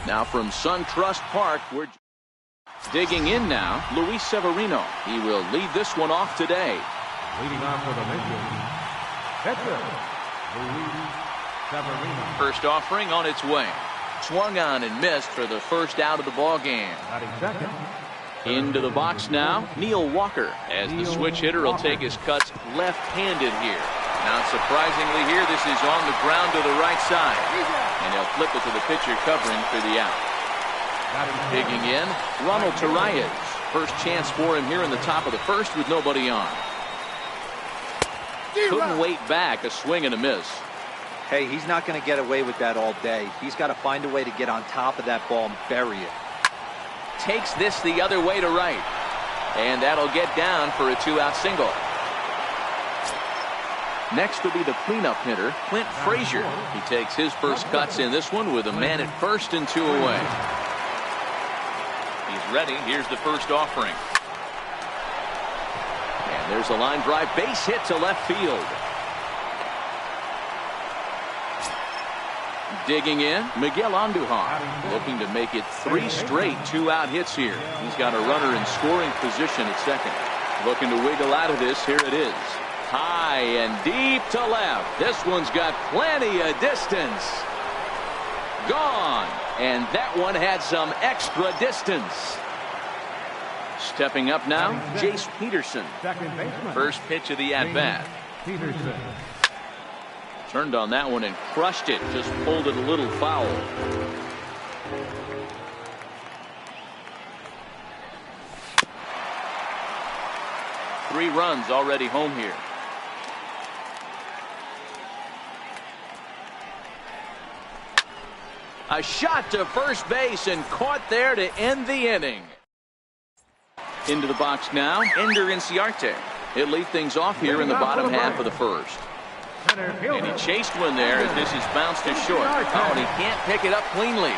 Now from SunTrust Park, we're digging in now. Luis Severino. He will lead this one off today. Leading off for the Rangers, pitcher, Luis Severino. First offering on its way. Swung on and missed for the first out of the ball game. Second. Into the box now, Neil Walker, as the switch hitter will take his cuts left-handed here. Not surprisingly here, this is on the ground to the right side. And he'll flip it to the pitcher covering for the out. Digging in, Ronald Torreyes. First chance for him here in the top of the first with nobody on. Couldn't wait back, a swing and a miss. Hey, he's not going to get away with that all day. He's got to find a way to get on top of that ball and bury it. Takes this the other way to right. And that'll get down for a 2-out single. Next will be the cleanup hitter, Clint Frazier. He takes his first cuts in this one with a man at first and 2 away. He's ready. Here's the first offering. And there's a line drive base hit to left field. Digging in, Miguel Andujar, looking to make it 3 straight 2-out hits here. He's got a runner in scoring position at second. Looking to wiggle out of this. Here it is. High and deep to left. This one's got plenty of distance. Gone. And that one had some extra distance. Stepping up now, Jace Peterson. First pitch of the at-bat. Peterson. Turned on that one and crushed it. Just pulled it a little foul. Three runs already home here. A shot to first base and caught there to end the inning. Into the box now, Ender Inciarte. He'll lead things off here in the bottom half of the first. And he chased one there as this is bounced to short. Oh, and he can't pick it up cleanly.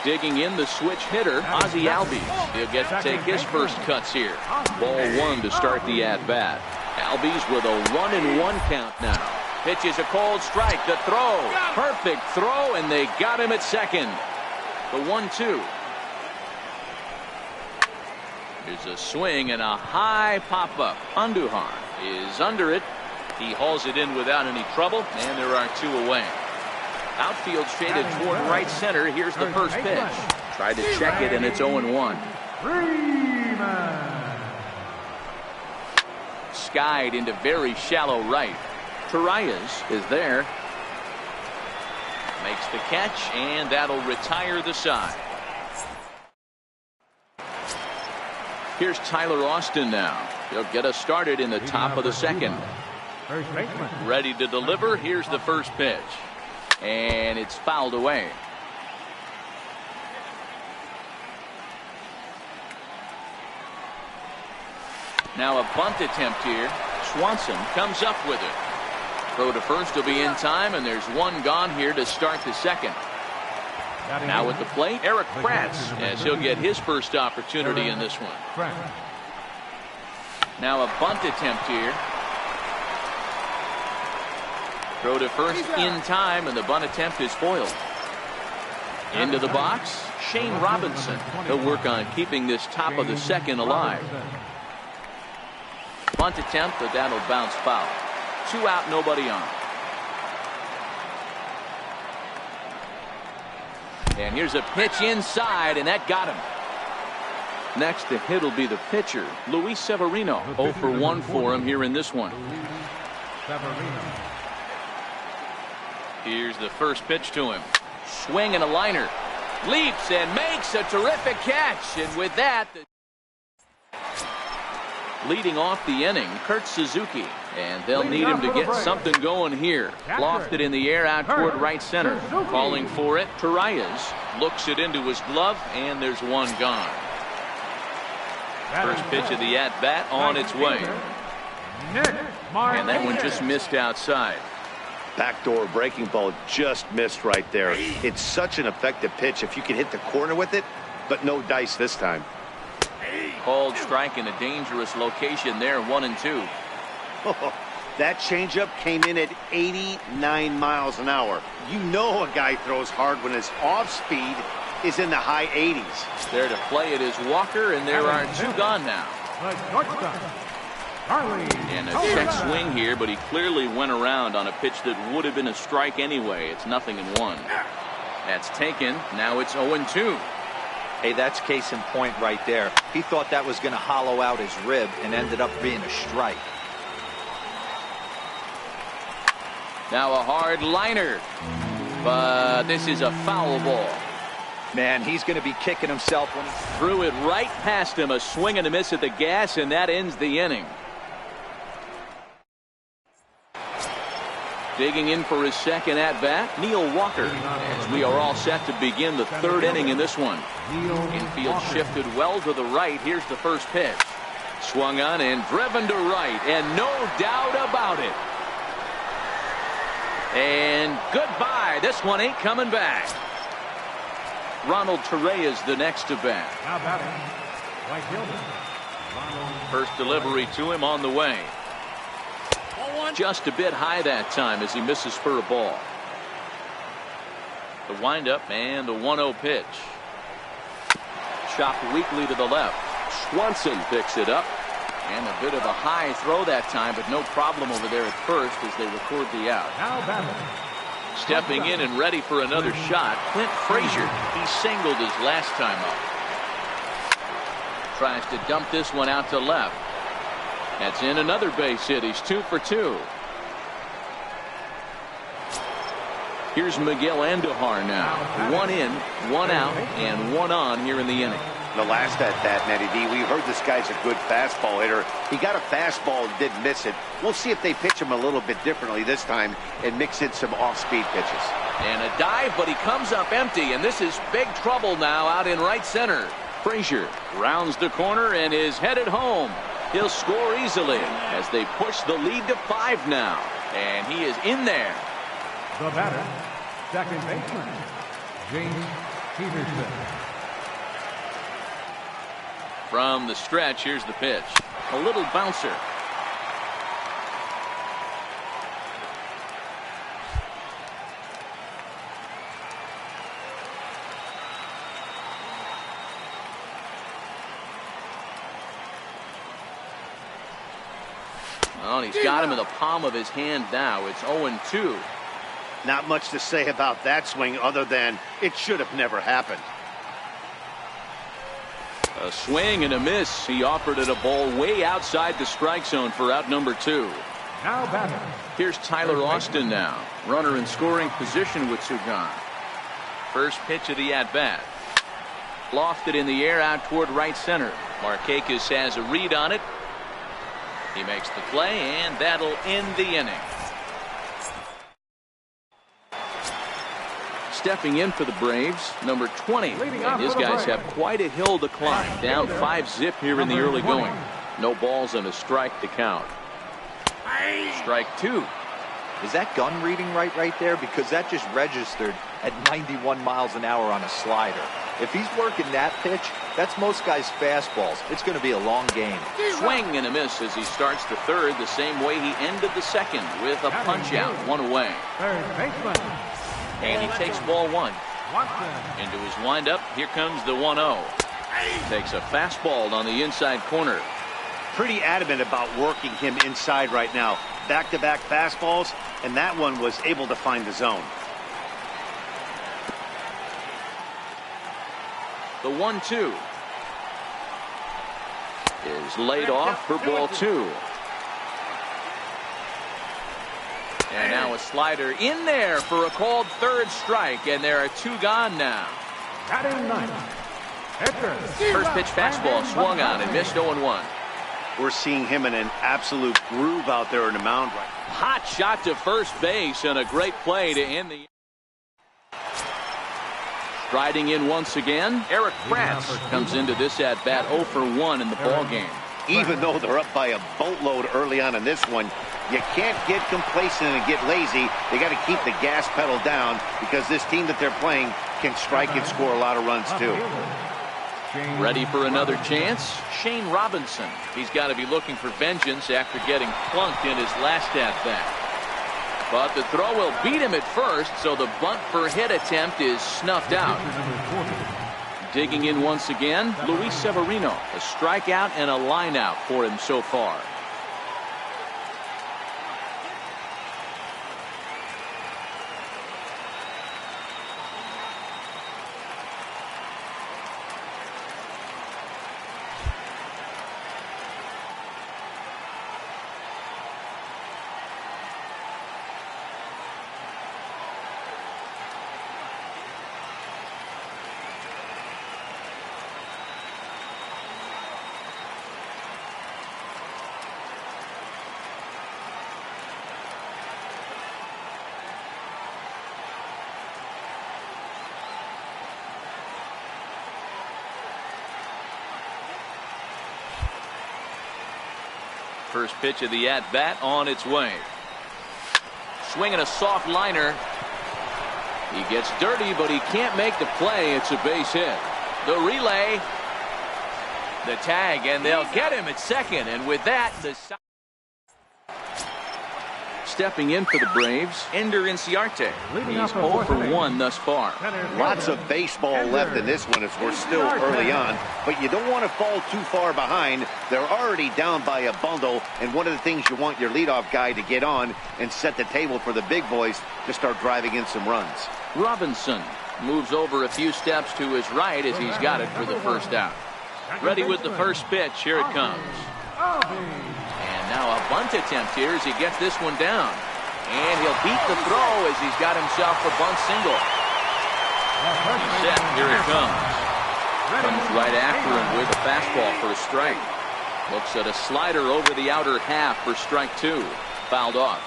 Digging in the switch hitter, Ozzie Albies. He'll get to take his first cuts here. Ball 1 to start the at-bat. Albies with a 1-1 count now. Pitches a cold strike. The throw. Perfect throw, and they got him at second. The 1-2. There's a swing and a high pop-up. Andujar is under it. He hauls it in without any trouble, and there are 2 away. Outfield shaded toward right center. Here's the first pitch. Tried to check it, and it's 0-1. Skied into very shallow right. Torreyes is there. Makes the catch, and that'll retire the side. Here's Tyler Austin now. He'll get us started in the top of the second. Ready to deliver. Here's the first pitch. And it's fouled away. Now a bunt attempt here. Swanson comes up with it. Throw to first will be in time, and there's 1 gone here to start the second. Now at the plate, Eric Kratz, as he'll get his first opportunity in this one. Now a bunt attempt here. Throw to first in time, and the bunt attempt is foiled. Into the box, Shane Robinson. He'll work on keeping this top of the second alive. Bunt attempt, but that'll bounce foul. 2 out, nobody on. And here's a pitch inside, and that got him. Next to hit will be the pitcher, Luis Severino. 0 for 1 for him here in this one. Here's the first pitch to him. Swing and a liner. Leaps and makes a terrific catch. And with that, leading off the inning, Kurt Suzuki. And they'll need him to get something going here. Lofted in the air out toward right center. Calling for it, Torreyes looks it into his glove, and there's 1 gone. First pitch of the at-bat on its way. And that one just missed outside. Backdoor breaking ball just missed right there. It's such an effective pitch if you can hit the corner with it, but no dice this time. Called strike in a dangerous location there, 1-2. That changeup came in at 89 miles an hour. You know a guy throws hard when his off speed is in the high 80s. There to play it is Walker, and there are two gone now. The shortstop, Charlie. And a check swing here, but he clearly went around on a pitch that would have been a strike anyway. It's 0-1. That's taken. Now it's 0-2. Hey, that's case in point right there. He thought that was going to hollow out his rib and ended up being a strike. Now a hard liner, but this is a foul ball. Man, he's going to be kicking himself when he Threw it right past him, a swing and a miss at the gas, and that ends the inning. Digging in for his second at-bat, Neil Walker, as we are all set to begin the third inning in this one. Infield shifted well to the right. Here's the first pitch. Swung on and driven to right, and no doubt about it. And goodbye. This one ain't coming back. Ronald Torreyes the next to bat. Now batting, right fielder, Ronald. First delivery to him on the way. Just a bit high that time as he misses for a ball. The windup and the 1-0 pitch. Chopped weakly to the left. Swanson picks it up. And a bit of a high throw that time, but no problem over there at first as they record the out. Now batting. Stepping in and ready for another shot, Clint Frazier. He singled his last time up. Tries to dump this one out to left. That's in another base hit. He's 2 for 2. Here's Miguel Andujar now. 1 in, 1 out, and 1 on here in the inning. The last at-bat, Matty D, we heard this guy's a good fastball hitter. He got a fastball and didn't miss it. We'll see if they pitch him a little bit differently this time and mix in some off-speed pitches. And a dive, but he comes up empty, and this is big trouble now out in right center. Frazier rounds the corner and is headed home. He'll score easily as they push the lead to 5 now. And he is in there. The batter, second baseman, James Peterson. From the stretch, here's the pitch. A little bouncer. Well, he's got him in the palm of his hand now. It's 0-2. Not much to say about that swing other than it should have never happened. A swing and a miss. He offered it a ball way outside the strike zone for out number 2. Now batting. Here's Tyler Austin now. Runner in scoring position with 2 gone. First pitch of the at-bat. Lofted in the air out toward right center. Markakis has a read on it. He makes the play, and that'll end the inning. Stepping in for the Braves, number 20. And his guys have quite a hill to climb. Down 5-zip here in the early going. No balls and a strike to count. Strike 2. Is that gun reading right there? Because that just registered at 91 miles an hour on a slider. If he's working that pitch, that's most guys' fastballs. It's going to be a long game. Swing and a miss as he starts the third the same way he ended the second with a punch out, 1 away. Third baseman, And he takes ball 1. Watson. Into his windup, here comes the 1-0. Takes a fastball on the inside corner. Pretty adamant about working him inside right now. Back-to-back fastballs, and that one was able to find the zone. The 1-2 is laid off for ball 2. And now a slider in there for a called third strike, and there are 2 gone now. Batting ninth, pitcher. First pitch fastball swung on and missed 0-1. We're seeing him in an absolute groove out there in the mound right now. Hot shot to first base and a great play to end the. Striding in once again, Eric Kratz comes into this at bat 0 for 1 in the ball game. Even though they're up by a boatload early on in this one, you can't get complacent and get lazy. They got to keep the gas pedal down because this team that they're playing can strike and score a lot of runs too. Ready for another chance. Shane Robinson. He's got to be looking for vengeance after getting plunked in his last at-bat. But the throw will beat him at first, so the bunt for hit attempt is snuffed out. Digging in once again, Luis Severino. A strikeout and a line out for him so far. First pitch of the at-bat on its way. Swinging a soft liner. He gets dirty, but he can't make the play. It's a base hit. The relay. The tag, and they'll get him at second. And with that, the stepping in for the Braves, Ender Inciarte. He's 0 for 1 thus far. Lots of baseball left in this one as we're still early on, but you don't want to fall too far behind. They're already down by a bundle, and one of the things you want your leadoff guy to get on and set the table for the big boys to start driving in some runs. Robinson moves over a few steps to his right as he's got it for the first out. Ready with the first pitch. Here it comes. And now a bunt attempt here as he gets this one down. And he'll beat the throw as he's got himself a bunt single. He's set. Here it comes. Comes right after him with a fastball for a strike. Looks at a slider over the outer half for strike 2. Fouled off.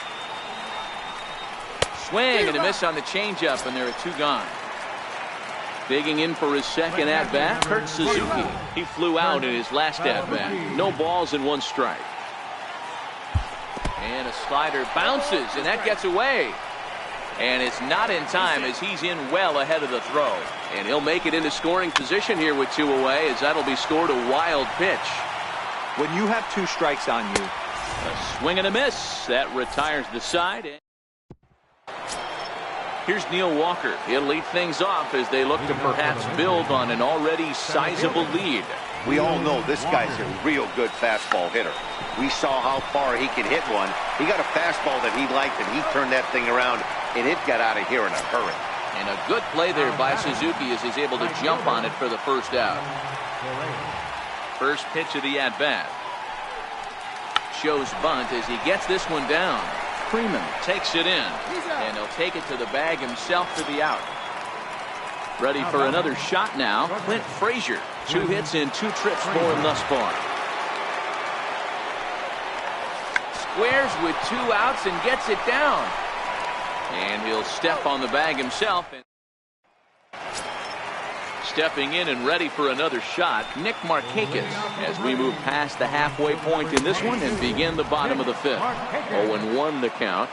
Swing and a miss on the changeup, and there are 2 gone. Digging in for his second at-bat, Kurt Suzuki. He flew out in his last at-bat. No balls and 1 strike. And a slider bounces, and that gets away. And it's not in time as he's in well ahead of the throw. And he'll make it into scoring position here with 2 away as that'll be scored a wild pitch. When you have 2 strikes on you. A swing and a miss. That retires the side. Here's Neil Walker. He'll lead things off as they look to perhaps build on an already sizable lead. We all know this guy's a real good fastball hitter. We saw how far he could hit one. He got a fastball that he liked, and he turned that thing around, and it got out of here in a hurry. And a good play there by Suzuki as he's able to jump on it for the first out. First pitch of the at-bat. Shows bunt as he gets this one down. Freeman takes it in, and he'll take it to the bag himself for the out. Ready for another shot now, Clint Frazier. 2 hits in 2 trips for him thus far. Squares with 2 outs and gets it down. And he'll step on the bag himself. Stepping in and ready for another shot, Nick Markakis, as we move past the halfway point in this one and begin the bottom of the 5th. 0-1 the count.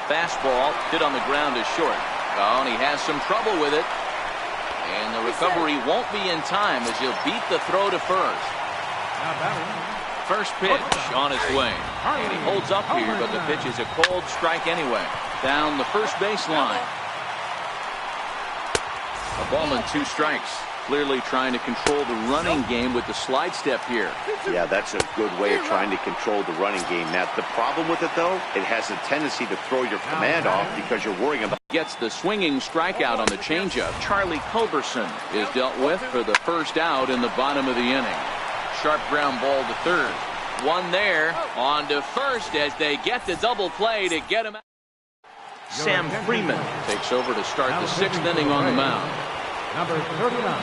Fastball hit on the ground is short. Oh, and he has some trouble with it. And the recovery won't be in time as he'll beat the throw to first. First pitch on its way. And he holds up here, but the pitch is a cold strike anyway. Down the first baseline. A ball and 2 strikes. Clearly trying to control the running game with the slide step here. Yeah, that's a good way of trying to control the running game, Matt. The problem with it, though, it has a tendency to throw your command off because you're worrying about... Gets the swinging strikeout on the changeup. Charlie Culberson is dealt with for the first out in the bottom of the inning. Sharp ground ball to third. One there on to first as they get the double play to get him out. Sam Freeman takes over to start the 6th inning on the mound.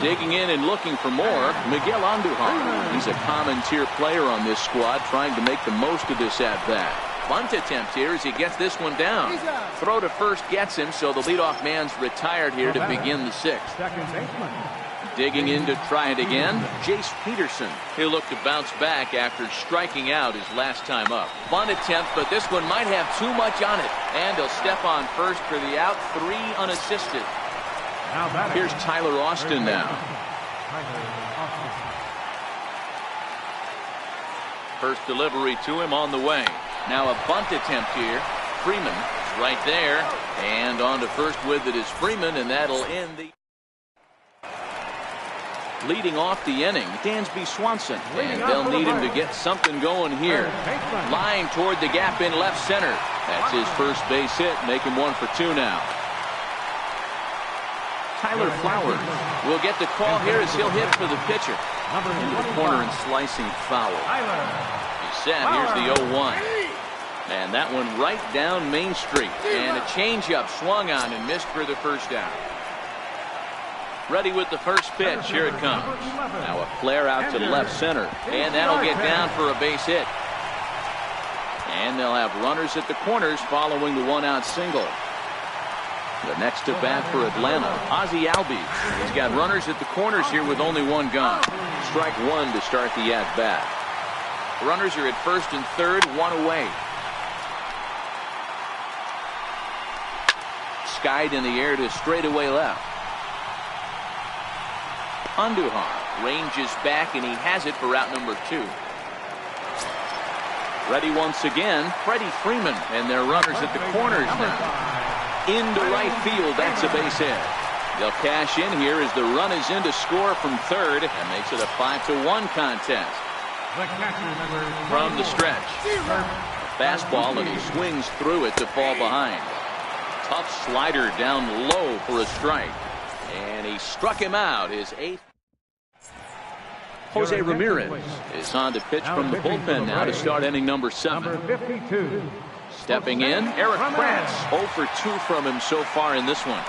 Digging in and looking for more, Miguel Andujar. He's a common tier player on this squad, trying to make the most of this at-bat. Bunt attempt here as he gets this one down. Throw to first gets him, so the leadoff man's retired here to begin the 6th. Digging in to try it again, Jace Peterson. He'll look to bounce back after striking out his last time up. Bunt attempt, but this one might have too much on it. And he'll step on first for the out, 3 unassisted. Here's Tyler Austin now. First delivery to him on the way. Now a bunt attempt here. Freeman is right there. And on to first with it is Freeman, and that'll end the... Leading off the inning, Dansby Swanson, and they'll need him to get something going here. Lying toward the gap in left center. That's his first base hit, make him 1 for 2 now. Tyler Flowers will get the call here as he'll hit for the pitcher. Into the corner and slicing foul. He's set, here's the 0-1. And that one right down Main Street. And a changeup swung on and missed for the first down. Ready with the first pitch. Here it comes. Now a flare out to left center. And that'll get down for a base hit. And they'll have runners at the corners following the 1-out single. The next to bat for Atlanta, Ozzie Albies. He's got runners at the corners here with only 1 gone. Strike 1 to start the at-bat. Runners are at first and third, 1 away. Skied in the air to straightaway left. Andujar ranges back, and he has it for route number 2. Ready once again, Freddie Freeman, and their runners at the corners now. Into right field, that's a base hit. They'll cash in here as the run is in to score from third, and makes it a 5-1 contest. From the stretch. Fastball, and he swings through it to fall behind. Tough slider down low for a strike. And he struck him out, his 8th. Jose Ramirez is on to pitch from the bullpen now to start inning number 7. Stepping in, Eric Kratz. 0 for 2 from him so far in this one.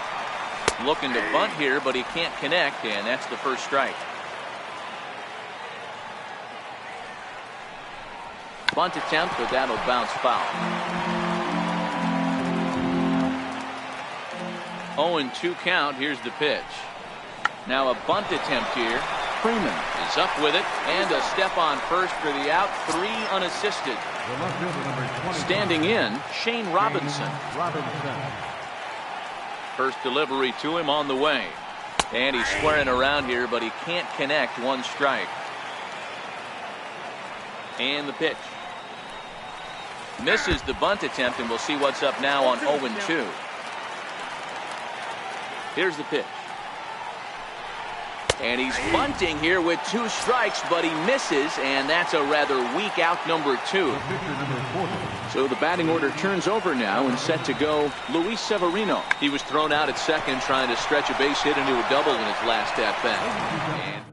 Looking to bunt here, but he can't connect, and that's the first strike. Bunt attempt, but that'll bounce foul. 0-2 count. Here's the pitch. Now a bunt attempt here. Freeman is up with it, and a step on first for the out. 3 unassisted. Standing in, Shane Robinson. First delivery to him on the way. And he's squaring around here, but he can't connect. 1 strike. And the pitch. Misses the bunt attempt, and we'll see what's up now on 0-2. Here's the pitch. And he's bunting here with 2 strikes, but he misses, and that's a rather weak out number 2. So the batting order turns over now, and set to go Luis Severino. He was thrown out at second trying to stretch a base hit into a double in his last at-bat.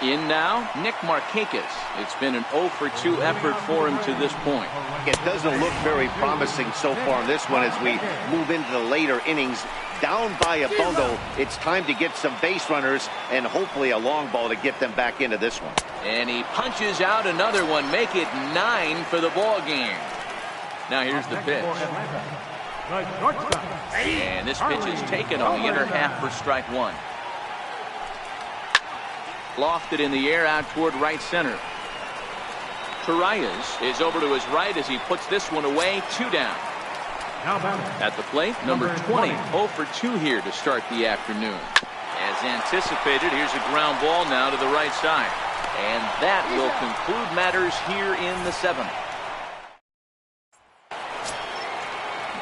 In now, Nick Markakis. It's been an 0 for 2 effort for him to this point. It doesn't look very promising so far in this one as we move into the later innings. Down by a bundle, it's time to get some base runners and hopefully a long ball to get them back into this one. And he punches out another one, make it 9 for the ball game. Now here's the pitch. And this pitch is taken on the inner half for strike 1. Lofted in the air out toward right center. Torreyes is over to his right as he puts this one away. 2 down. At the plate, number 20. 0 for 2 here to start the afternoon. As anticipated, here's a ground ball now to the right side. And that will conclude matters here in the 7th.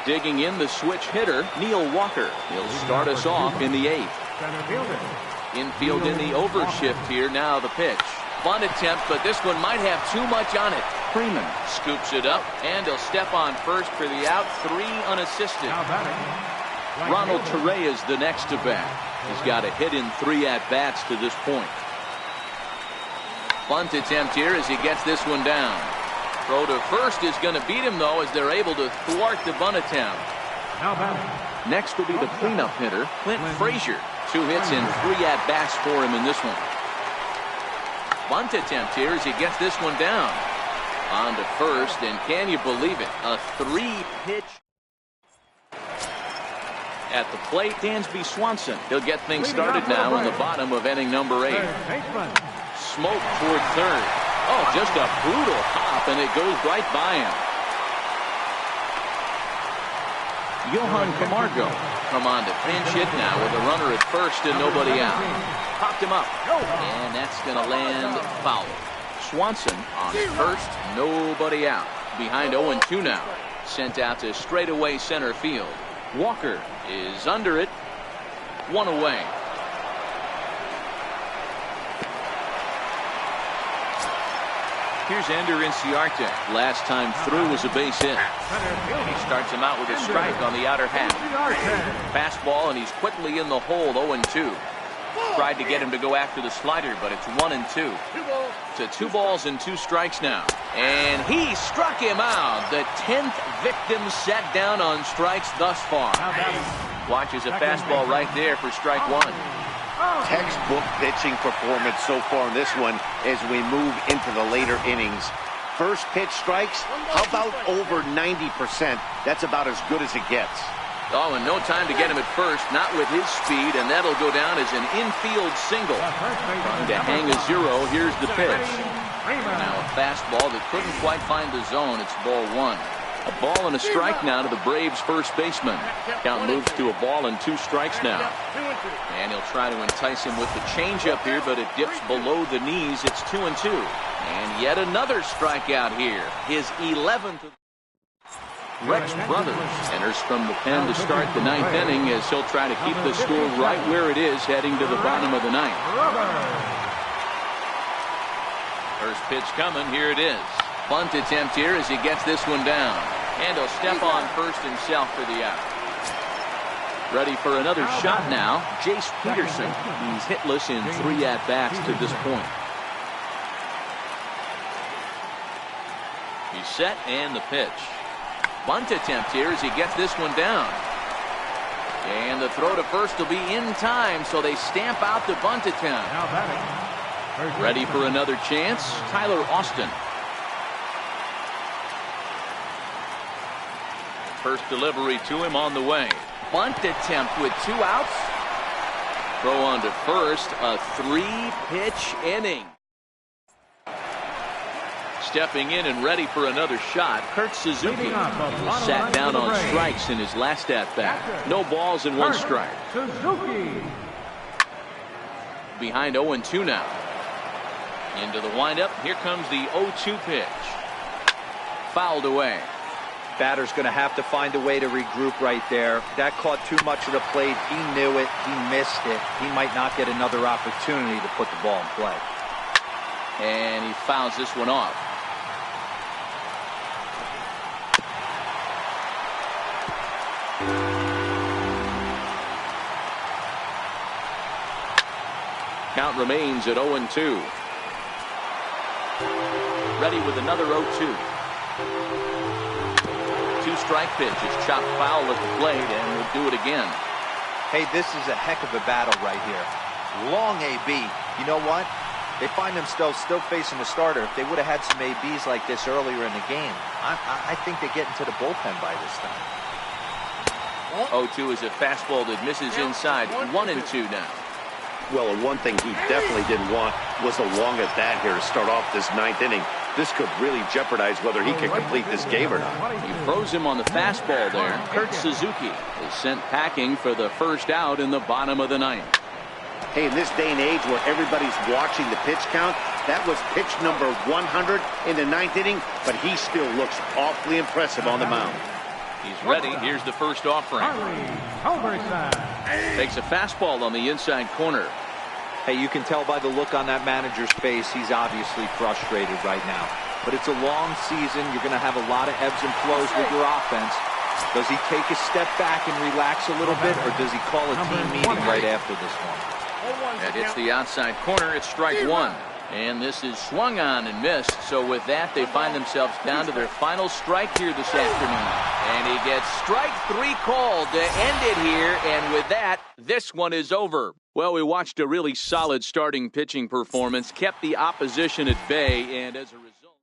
Digging in the switch hitter, Neil Walker. He'll start us off in the 8th. Infield in the overshift here. Now the pitch. Bunt attempt, but this one might have too much on it. Freeman scoops it up, and he'll step on first for the out. 3 unassisted. Ronald Torreyes is the next to bat. He's got a hit in 3 at-bats to this point. Bunt attempt here as he gets this one down. Throw to first is going to beat him, though, as they're able to thwart the bunt attempt. Next will be the cleanup hitter, Clint Frazier. 2 hits and 3 at-bats for him in this one. Bunt attempt here as he gets this one down. On to first, and can you believe it? A 3-pitch. At the plate, Dansby Swanson. He'll get things started now in the bottom of inning number 8. Smoke toward third. Oh, just a brutal hop, and it goes right by him. Johan Camargo come on to pinch hit now with a runner at first and nobody out. Popped him up, and that's going to land foul. Swanson on first, nobody out. Behind 0-2 now. Sent out to straightaway center field. Walker is under it. One away. Here's Ender Inciarte. Last time through was a base hit. He starts him out with a strike on the outer half. Fastball, and he's quickly in the hole. 0-2. Tried to get him to go after the slider, but it's 1-2. To 2 balls and 2 strikes now. And he struck him out. The 10th victim set down on strikes thus far. Watches a fastball right there for strike 1. Textbook pitching performance so far in this one as we move into the later innings. First pitch strikes, how about over 90%? That's about as good as it gets. Oh, and no time to get him at first, not with his speed, and that'll go down as an infield single. Trying to hang a 0, here's the pitch. Now a fastball that couldn't quite find the zone. It's ball 1. A ball and a strike now to the Braves' first baseman. Count moves to a ball and 2 strikes now. And he'll try to entice him with the changeup here, but it dips below the knees. It's 2-2. And yet another strikeout here. His 11th. Rex Brothers enters from the pen to start the 9th inning as he'll try to keep the score right where it is heading to the bottom of the 9th. First pitch coming. Here it is. Bunt attempt here as he gets this one down. And he'll step on first himself for the out. Ready for another shot now. Jace Peterson. He's hitless in 3 at-bats to this point. He's set and the pitch. Bunt attempt here as he gets this one down. And the throw to first will be in time, so they stamp out the bunt attempt. Ready for another chance. Tyler Austin. First delivery to him on the way. Bunt attempt with 2 outs. Throw on to first. A 3-pitch inning. Stepping in and ready for another shot, Kurt Suzuki was sat down on strikes in his last at-bat. No balls and 1 strike. Behind 0-2 now. Into the windup. Here comes the 0-2 pitch. Fouled away. Batter's going to have to find a way to regroup right there. That caught too much of the plate. He knew it. He missed it. He might not get another opportunity to put the ball in play. And he fouls this one off. Count remains at 0-2. Ready with another 0-2. 2-strike pitch is chopped foul at the plate, and we'll do it again. Hey, this is a heck of a battle right here. Long AB. You know what? They find themselves still facing the starter. If they would have had some ABs like this earlier in the game, I think they get into the bullpen by this time. 0-2 is a fastball that misses inside. 1-2 now. Well, and one thing he definitely didn't want was a long at bat here to start off this 9th inning. This could really jeopardize whether he can complete this game or not. He froze him on the fastball there. Kurt Suzuki is sent packing for the first out in the bottom of the 9th. Hey, in this day and age where everybody's watching the pitch count, that was pitch number 100 in the 9th inning, but he still looks awfully impressive on the mound. He's ready. Here's the first offering. Takes a fastball on the inside corner. Hey, you can tell by the look on that manager's face, he's obviously frustrated right now. But it's a long season. You're going to have a lot of ebbs and flows with your offense. Does he take a step back and relax a little bit, or does he call a team meeting right after this one? That hits the outside corner. It's strike 1. And this is swung on and missed. So with that, they find themselves down to their final strike here this afternoon. And he gets strike 3 called to end it here. And with that, this one is over. Well, we watched a really solid starting pitching performance, kept the opposition at bay, and as a result...